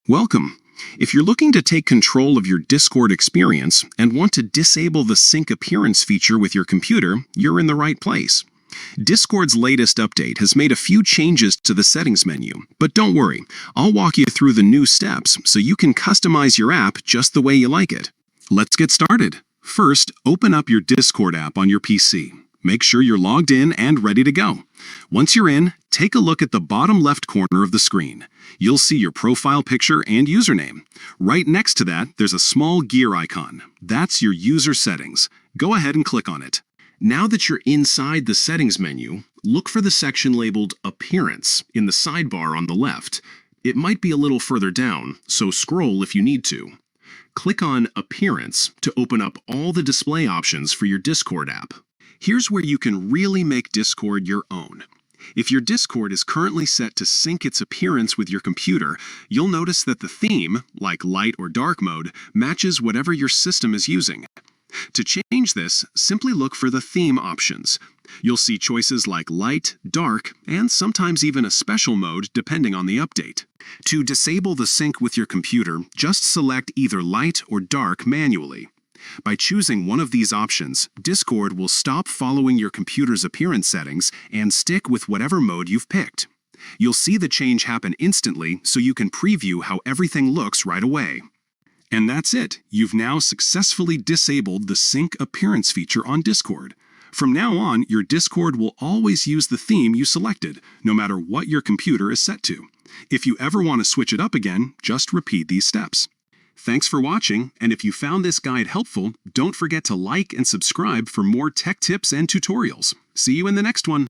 Welcome. If you're looking to take control of your Discord experience and want to disable the sync appearance feature with your computer, you're in the right place. Discord's latest update has made a few changes to the settings menu, but don't worry, I'll walk you through the new steps so you can customize your app just the way you like it. Let's get started. First, open up your Discord app on your PC. Make sure you're logged in and ready to go. Once you're in, take a look at the bottom left corner of the screen. You'll see your profile picture and username. Right next to that, there's a small gear icon. That's your user settings. Go ahead and click on it. Now that you're inside the settings menu, look for the section labeled Appearance in the sidebar on the left. It might be a little further down, so scroll if you need to. Click on Appearance to open up all the display options for your Discord app. Here's where you can really make Discord your own. If your Discord is currently set to sync its appearance with your computer, you'll notice that the theme, like light or dark mode, matches whatever your system is using. To change this, simply look for the theme options. You'll see choices like light, dark, and sometimes even a special mode depending on the update. To disable the sync with your computer, just select either light or dark manually. By choosing one of these options, Discord will stop following your computer's appearance settings and stick with whatever mode you've picked. You'll see the change happen instantly, so you can preview how everything looks right away. And that's it. You've now successfully disabled the sync appearance feature on Discord. From now on, your Discord will always use the theme you selected, no matter what your computer is set to. If you ever want to switch it up again, just repeat these steps. Thanks for watching, and if you found this guide helpful, don't forget to like and subscribe for more tech tips and tutorials. See you in the next one.